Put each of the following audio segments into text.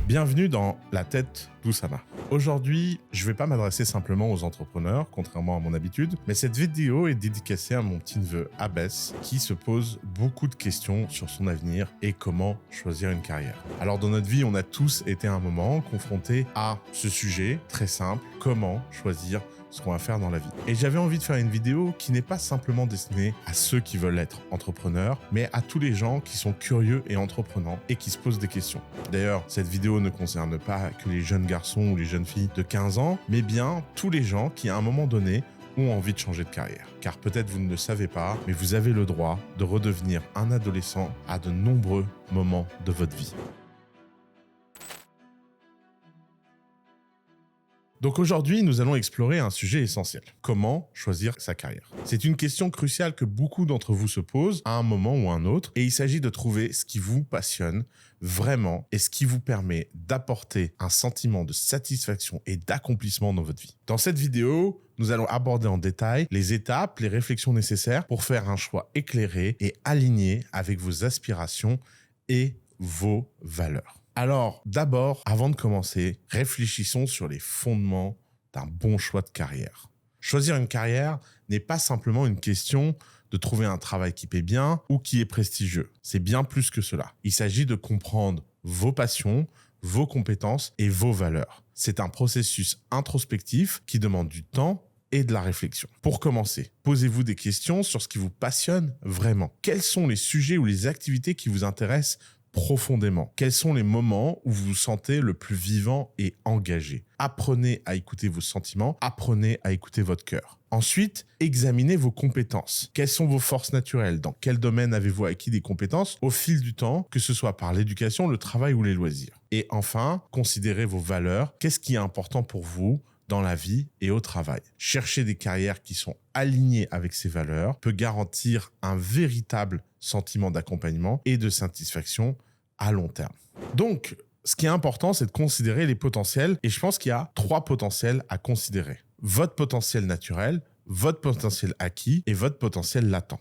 Bienvenue dans La tête d'Oussama. Aujourd'hui, je ne vais pas m'adresser simplement aux entrepreneurs, contrairement à mon habitude, mais cette vidéo est dédicacée à mon petit neveu Abbès, qui se pose beaucoup de questions sur son avenir et comment choisir une carrière. Alors dans notre vie, on a tous été à un moment confrontés à ce sujet très simple, comment choisir ce qu'on va faire dans la vie. Et j'avais envie de faire une vidéo qui n'est pas simplement destinée à ceux qui veulent être entrepreneurs, mais à tous les gens qui sont curieux et entreprenants et qui se posent des questions. D'ailleurs, cette vidéo ne concerne pas que les jeunes garçons ou les jeunes filles de 15 ans, mais bien tous les gens qui, à un moment donné, ont envie de changer de carrière. Car peut-être vous ne le savez pas, mais vous avez le droit de redevenir un adolescent à de nombreux moments de votre vie. Donc aujourd'hui, nous allons explorer un sujet essentiel. Comment choisir sa carrière? C'est une question cruciale que beaucoup d'entre vous se posent à un moment ou à un autre, et il s'agit de trouver ce qui vous passionne vraiment et ce qui vous permet d'apporter un sentiment de satisfaction et d'accomplissement dans votre vie. Dans cette vidéo, nous allons aborder en détail les étapes, les réflexions nécessaires pour faire un choix éclairé et aligné avec vos aspirations et vos valeurs. Alors, d'abord, avant de commencer, réfléchissons sur les fondements d'un bon choix de carrière. Choisir une carrière n'est pas simplement une question de trouver un travail qui paie bien ou qui est prestigieux. C'est bien plus que cela. Il s'agit de comprendre vos passions, vos compétences et vos valeurs. C'est un processus introspectif qui demande du temps et de la réflexion. Pour commencer, posez-vous des questions sur ce qui vous passionne vraiment. Quels sont les sujets ou les activités qui vous intéressent profondément? Quels sont les moments où vous vous sentez le plus vivant et engagé? Apprenez à écouter vos sentiments, apprenez à écouter votre cœur. Ensuite, examinez vos compétences. Quelles sont vos forces naturelles? Dans quel domaine avez-vous acquis des compétences au fil du temps, que ce soit par l'éducation, le travail ou les loisirs? Et enfin, considérez vos valeurs. Qu'est-ce qui est important pour vous dans la vie et au travail? Chercher des carrières qui sont alignées avec ces valeurs peut garantir un véritable sentiment d'accompagnement et de satisfaction à long terme. Donc, ce qui est important, c'est de considérer les potentiels, et je pense qu'il y a 3 potentiels à considérer. Votre potentiel naturel, votre potentiel acquis et votre potentiel latent.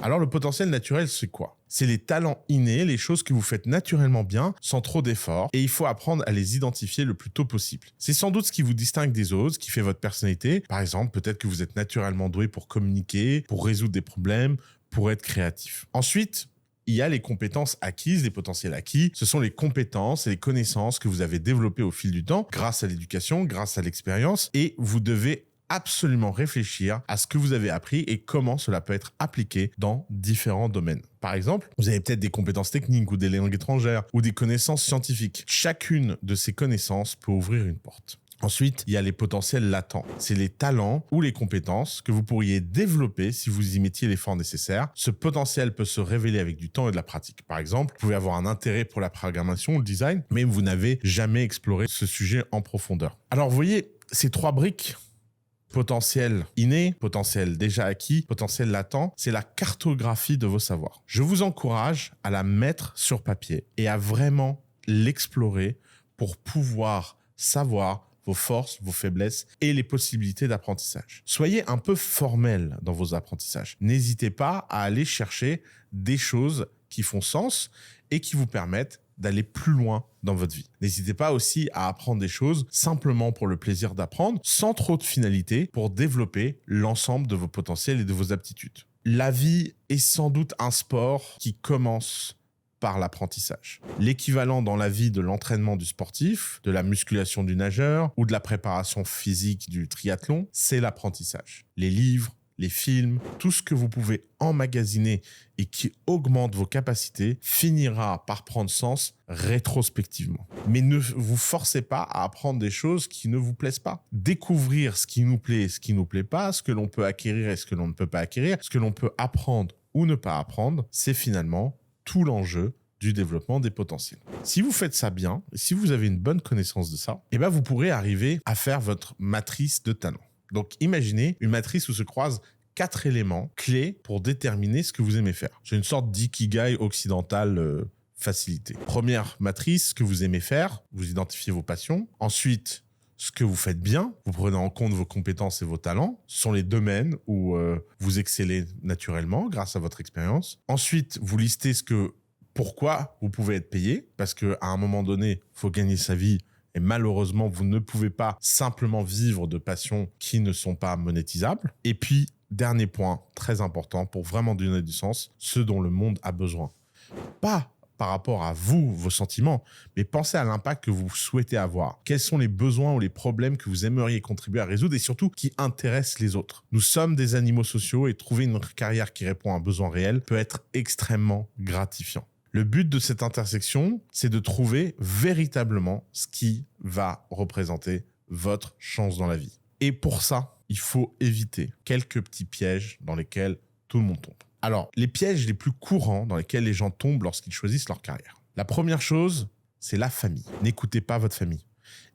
Alors le potentiel naturel, c'est quoi? C'est les talents innés, les choses que vous faites naturellement bien, sans trop d'efforts, et il faut apprendre à les identifier le plus tôt possible. C'est sans doute ce qui vous distingue des autres, ce qui fait votre personnalité. Par exemple, peut-être que vous êtes naturellement doué pour communiquer, pour résoudre des problèmes, pour être créatif. Ensuite, il y a les compétences acquises, les potentiels acquis. Ce sont les compétences et les connaissances que vous avez développées au fil du temps, grâce à l'éducation, grâce à l'expérience, et vous devez absolument réfléchir à ce que vous avez appris et comment cela peut être appliqué dans différents domaines. Par exemple, vous avez peut-être des compétences techniques ou des langues étrangères ou des connaissances scientifiques. Chacune de ces connaissances peut ouvrir une porte. Ensuite, il y a les potentiels latents. C'est les talents ou les compétences que vous pourriez développer si vous y mettiez l'effort nécessaire. Ce potentiel peut se révéler avec du temps et de la pratique. Par exemple, vous pouvez avoir un intérêt pour la programmation ou le design, mais vous n'avez jamais exploré ce sujet en profondeur. Alors, vous voyez, ces 3 briques, potentiel inné, potentiel déjà acquis, potentiel latent, c'est la cartographie de vos savoirs. Je vous encourage à la mettre sur papier et à vraiment l'explorer pour pouvoir savoir vos forces, vos faiblesses et les possibilités d'apprentissage. Soyez un peu formel dans vos apprentissages. N'hésitez pas à aller chercher des choses qui font sens et qui vous permettent d'aller plus loin dans votre vie. N'hésitez pas aussi à apprendre des choses simplement pour le plaisir d'apprendre, sans trop de finalité, pour développer l'ensemble de vos potentiels et de vos aptitudes. La vie est sans doute un sport qui commence par l'apprentissage. L'équivalent dans la vie de l'entraînement du sportif, de la musculation du nageur ou de la préparation physique du triathlon, c'est l'apprentissage. Les livres, les films, tout ce que vous pouvez emmagasiner et qui augmente vos capacités finira par prendre sens rétrospectivement. Mais ne vous forcez pas à apprendre des choses qui ne vous plaisent pas. Découvrir ce qui nous plaît et ce qui ne nous plaît pas, ce que l'on peut acquérir et ce que l'on ne peut pas acquérir, ce que l'on peut apprendre ou ne pas apprendre, c'est finalement tout l'enjeu du développement des potentiels. Si vous faites ça bien, et si vous avez une bonne connaissance de ça, eh ben vous pourrez arriver à faire votre matrice de talents. Donc, imaginez une matrice où se croisent 4 éléments clés pour déterminer ce que vous aimez faire. C'est une sorte d'ikigai occidental facilité. Première matrice, ce que vous aimez faire, vous identifiez vos passions. Ensuite, ce que vous faites bien, vous prenez en compte vos compétences et vos talents. Ce sont les domaines où vous excellez naturellement grâce à votre expérience. Ensuite, vous listez ce que pourquoi vous pouvez être payé, parce qu'à un moment donné, il faut gagner sa vie. Et malheureusement, vous ne pouvez pas simplement vivre de passions qui ne sont pas monétisables. Et puis, dernier point très important pour vraiment donner du sens, ce dont le monde a besoin. Pas par rapport à vous, vos sentiments, mais pensez à l'impact que vous souhaitez avoir. Quels sont les besoins ou les problèmes que vous aimeriez contribuer à résoudre et surtout qui intéressent les autres. Nous sommes des animaux sociaux et trouver une carrière qui répond à un besoin réel peut être extrêmement gratifiant. Le but de cette intersection, c'est de trouver véritablement ce qui va représenter votre chance dans la vie. Et pour ça, il faut éviter quelques petits pièges dans lesquels tout le monde tombe. Alors, les pièges les plus courants dans lesquels les gens tombent lorsqu'ils choisissent leur carrière. La première chose, c'est la famille. N'écoutez pas votre famille.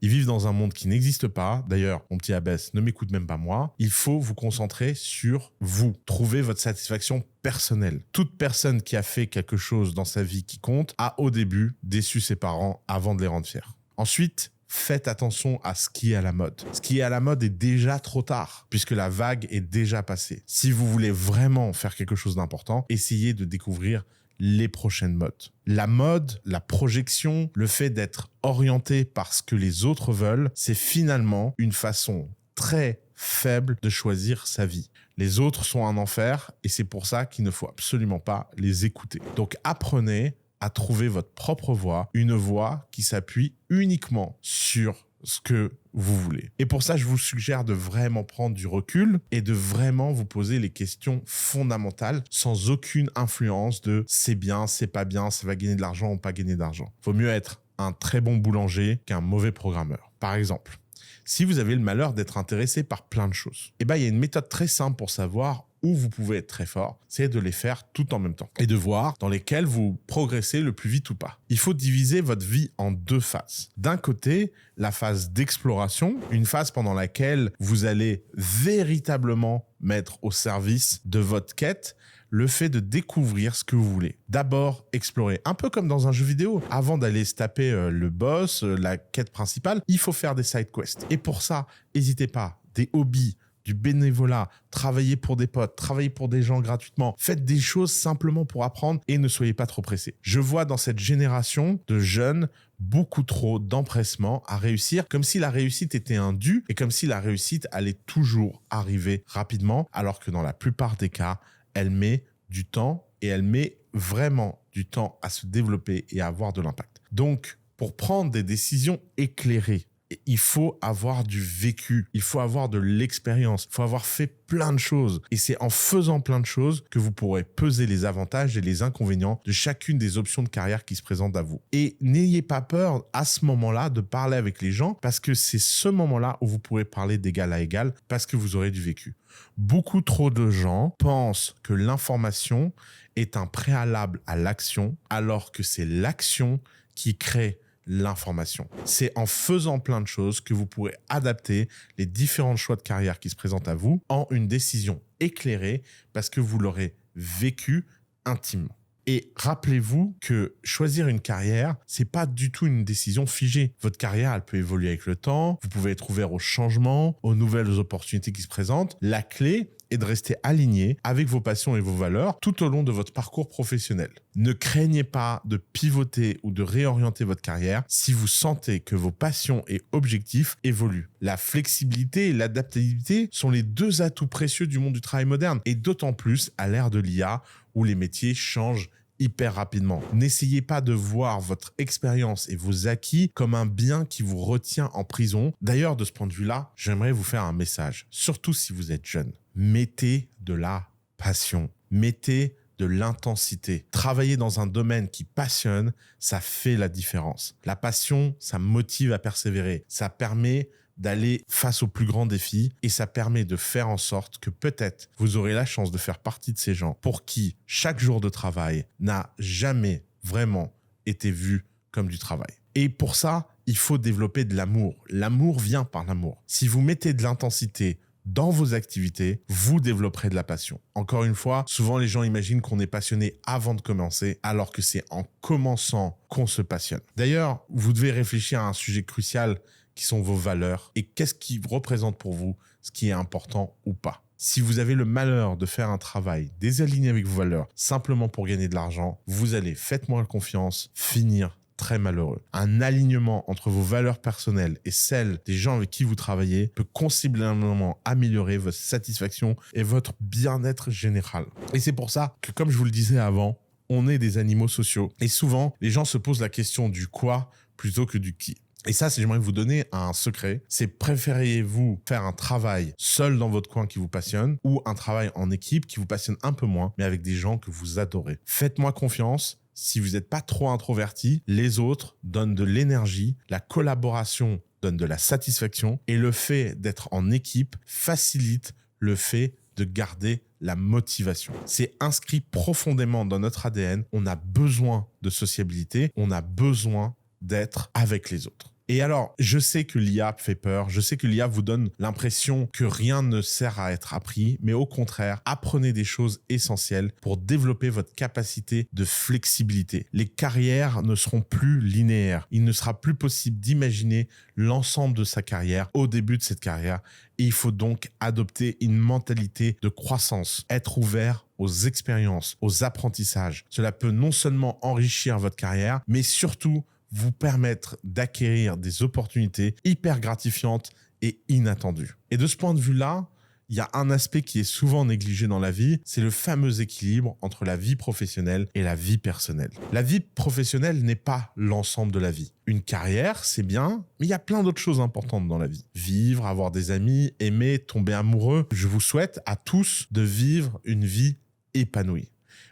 Ils vivent dans un monde qui n'existe pas. D'ailleurs, mon petit Abbès ne m'écoute même pas moi. Il faut vous concentrer sur vous. Trouver votre satisfaction personnelle. Toute personne qui a fait quelque chose dans sa vie qui compte a au début déçu ses parents avant de les rendre fiers. Ensuite, faites attention à ce qui est à la mode. Ce qui est à la mode est déjà trop tard, puisque la vague est déjà passée. Si vous voulez vraiment faire quelque chose d'important, essayez de découvrir les prochaines modes. La mode, la projection, le fait d'être orienté par ce que les autres veulent, c'est finalement une façon très faible de choisir sa vie. Les autres sont un enfer et c'est pour ça qu'il ne faut absolument pas les écouter. Donc apprenez à trouver votre propre voie, une voie qui s'appuie uniquement sur ce que vous voulez. Et pour ça, je vous suggère de vraiment prendre du recul et de vraiment vous poser les questions fondamentales sans aucune influence de c'est bien, c'est pas bien, ça va gagner de l'argent ou pas gagner d'argent. Vaut mieux être un très bon boulanger qu'un mauvais programmeur. Par exemple, si vous avez le malheur d'être intéressé par plein de choses, il y a une méthode très simple pour savoir où vous pouvez être très fort, c'est de les faire tout en même temps et de voir dans lesquelles vous progressez le plus vite ou pas. Il faut diviser votre vie en deux phases. D'un côté, la phase d'exploration, une phase pendant laquelle vous allez véritablement mettre au service de votre quête le fait de découvrir ce que vous voulez. D'abord, explorer. Un peu comme dans un jeu vidéo. Avant d'aller se taper le boss, la quête principale, il faut faire des side quests. Et pour ça, n'hésitez pas, des hobbies, du bénévolat, travailler pour des potes, travailler pour des gens gratuitement. Faites des choses simplement pour apprendre et ne soyez pas trop pressés. Je vois dans cette génération de jeunes beaucoup trop d'empressement à réussir, comme si la réussite était un dû et comme si la réussite allait toujours arriver rapidement, alors que dans la plupart des cas, elle met du temps et elle met vraiment du temps à se développer et à avoir de l'impact. Donc, pour prendre des décisions éclairées, il faut avoir du vécu, il faut avoir de l'expérience, il faut avoir fait plein de choses. Et c'est en faisant plein de choses que vous pourrez peser les avantages et les inconvénients de chacune des options de carrière qui se présentent à vous. Et n'ayez pas peur à ce moment-là de parler avec les gens parce que c'est ce moment-là où vous pourrez parler d'égal à égal parce que vous aurez du vécu. Beaucoup trop de gens pensent que l'information est un préalable à l'action alors que c'est l'action qui crée l'information. C'est en faisant plein de choses que vous pourrez adapter les différents choix de carrière qui se présentent à vous en une décision éclairée parce que vous l'aurez vécu intimement. Et rappelez-vous que choisir une carrière, c'est pas du tout une décision figée. Votre carrière, elle peut évoluer avec le temps. Vous pouvez être ouvert aux changements, aux nouvelles opportunités qui se présentent. La clé est de rester aligné avec vos passions et vos valeurs tout au long de votre parcours professionnel. Ne craignez pas de pivoter ou de réorienter votre carrière si vous sentez que vos passions et objectifs évoluent. La flexibilité et l'adaptabilité sont les deux atouts précieux du monde du travail moderne et d'autant plus à l'ère de l'IA où les métiers changent hyper rapidement. N'essayez pas de voir votre expérience et vos acquis comme un bien qui vous retient en prison. D'ailleurs, de ce point de vue-là, j'aimerais vous faire un message, surtout si vous êtes jeune. Mettez de la passion, mettez de l'intensité. Travailler dans un domaine qui passionne, ça fait la différence. La passion, ça motive à persévérer. Ça permet d'aller face aux plus grands défis et ça permet de faire en sorte que peut-être vous aurez la chance de faire partie de ces gens pour qui chaque jour de travail n'a jamais vraiment été vu comme du travail. Et pour ça, il faut développer de l'amour. L'amour vient par l'amour. Si vous mettez de l'intensité dans vos activités, vous développerez de la passion. Encore une fois, souvent les gens imaginent qu'on est passionné avant de commencer, alors que c'est en commençant qu'on se passionne. D'ailleurs, vous devez réfléchir à un sujet crucial qui sont vos valeurs et qu'est-ce qui représente pour vous ce qui est important ou pas. Si vous avez le malheur de faire un travail désaligné avec vos valeurs simplement pour gagner de l'argent, vous allez, faites-moi confiance, finir très malheureux. Un alignement entre vos valeurs personnelles et celles des gens avec qui vous travaillez peut considérablement améliorer votre satisfaction et votre bien-être général. Et c'est pour ça que, comme je vous le disais avant, on est des animaux sociaux. Et souvent, les gens se posent la question du quoi plutôt que du qui. Et ça, j'aimerais vous donner un secret. C'est préférez-vous faire un travail seul dans votre coin qui vous passionne ou un travail en équipe qui vous passionne un peu moins, mais avec des gens que vous adorez. Faites-moi confiance. Si vous n'êtes pas trop introverti, les autres donnent de l'énergie, la collaboration donne de la satisfaction et le fait d'être en équipe facilite le fait de garder la motivation. C'est inscrit profondément dans notre ADN. On a besoin de sociabilité, on a besoin d'être avec les autres. Et alors, je sais que l'IA fait peur, je sais que l'IA vous donne l'impression que rien ne sert à être appris, mais au contraire, apprenez des choses essentielles pour développer votre capacité de flexibilité. Les carrières ne seront plus linéaires. Il ne sera plus possible d'imaginer l'ensemble de sa carrière au début de cette carrière. Et il faut donc adopter une mentalité de croissance, être ouvert aux expériences, aux apprentissages. Cela peut non seulement enrichir votre carrière, mais surtout vous permettre d'acquérir des opportunités hyper gratifiantes et inattendues. Et de ce point de vue-là, il y a un aspect qui est souvent négligé dans la vie, c'est le fameux équilibre entre la vie professionnelle et la vie personnelle. La vie professionnelle n'est pas l'ensemble de la vie. Une carrière, c'est bien, mais il y a plein d'autres choses importantes dans la vie. Vivre, avoir des amis, aimer, tomber amoureux. Je vous souhaite à tous de vivre une vie épanouie.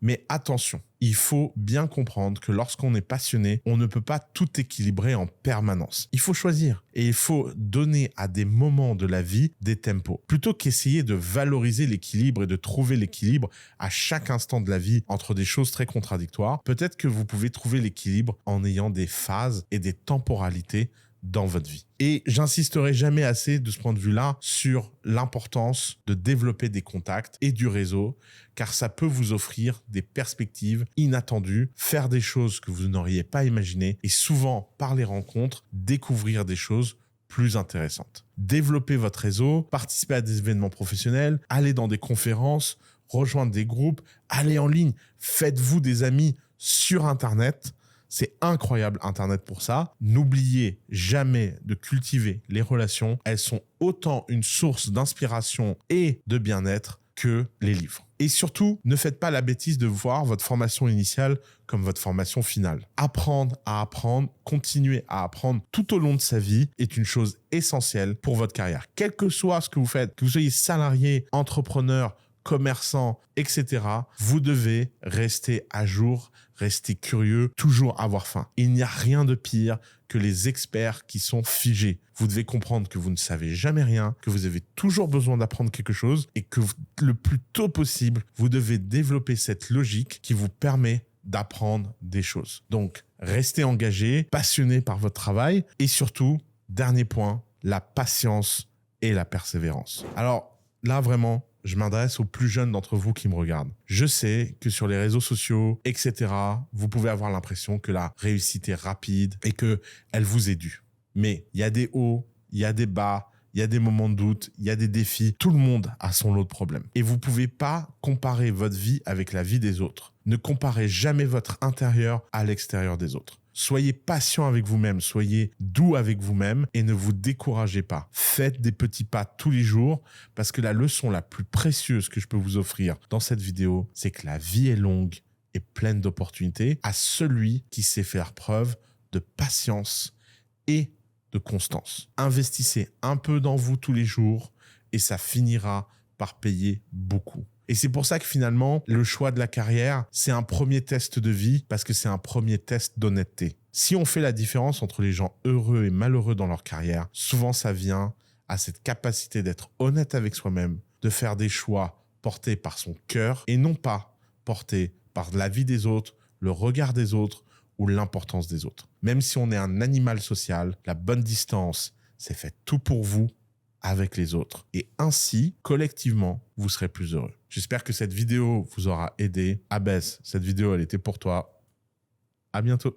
Mais attention, il faut bien comprendre que lorsqu'on est passionné, on ne peut pas tout équilibrer en permanence. Il faut choisir et il faut donner à des moments de la vie des tempos. Plutôt qu'essayer de valoriser l'équilibre et de trouver l'équilibre à chaque instant de la vie entre des choses très contradictoires, peut-être que vous pouvez trouver l'équilibre en ayant des phases et des temporalités dans votre vie. Et j'insisterai jamais assez de ce point de vue-là sur l'importance de développer des contacts et du réseau, car ça peut vous offrir des perspectives inattendues, faire des choses que vous n'auriez pas imaginées et souvent, par les rencontres, découvrir des choses plus intéressantes. Développez votre réseau, participez à des événements professionnels, allez dans des conférences, rejoindre des groupes, allez en ligne, faites-vous des amis sur Internet. C'est incroyable Internet pour ça. N'oubliez jamais de cultiver les relations. Elles sont autant une source d'inspiration et de bien-être que les livres. Et surtout, ne faites pas la bêtise de voir votre formation initiale comme votre formation finale. Apprendre à apprendre, continuer à apprendre tout au long de sa vie est une chose essentielle pour votre carrière. Quel que soit ce que vous faites, que vous soyez salarié, entrepreneur, commerçant, etc., vous devez rester à jour, rester curieux, toujours avoir faim. Il n'y a rien de pire que les experts qui sont figés. Vous devez comprendre que vous ne savez jamais rien, que vous avez toujours besoin d'apprendre quelque chose et que le plus tôt possible, vous devez développer cette logique qui vous permet d'apprendre des choses. Donc, restez engagé, passionné par votre travail et surtout, dernier point, la patience et la persévérance. Alors là, vraiment, je m'adresse aux plus jeunes d'entre vous qui me regardent. Je sais que sur les réseaux sociaux, etc., vous pouvez avoir l'impression que la réussite est rapide et qu'elle vous est due. Mais il y a des hauts, il y a des bas, il y a des moments de doute, il y a des défis. Tout le monde a son lot de problèmes. Et vous ne pouvez pas comparer votre vie avec la vie des autres. Ne comparez jamais votre intérieur à l'extérieur des autres. Soyez patient avec vous-même, soyez doux avec vous-même et ne vous découragez pas. Faites des petits pas tous les jours parce que la leçon la plus précieuse que je peux vous offrir dans cette vidéo, c'est que la vie est longue et pleine d'opportunités à celui qui sait faire preuve de patience et de constance. Investissez un peu dans vous tous les jours et ça finira par payer beaucoup. Et c'est pour ça que finalement, le choix de la carrière, c'est un premier test de vie parce que c'est un premier test d'honnêteté. Si on fait la différence entre les gens heureux et malheureux dans leur carrière, souvent ça vient à cette capacité d'être honnête avec soi-même, de faire des choix portés par son cœur et non pas portés par la vie des autres, le regard des autres ou l'importance des autres. Même si on est un animal social, la bonne distance, c'est fait tout pour vous avec les autres. Et ainsi, collectivement, vous serez plus heureux. J'espère que cette vidéo vous aura aidé. Abès, cette vidéo, elle était pour toi. À bientôt.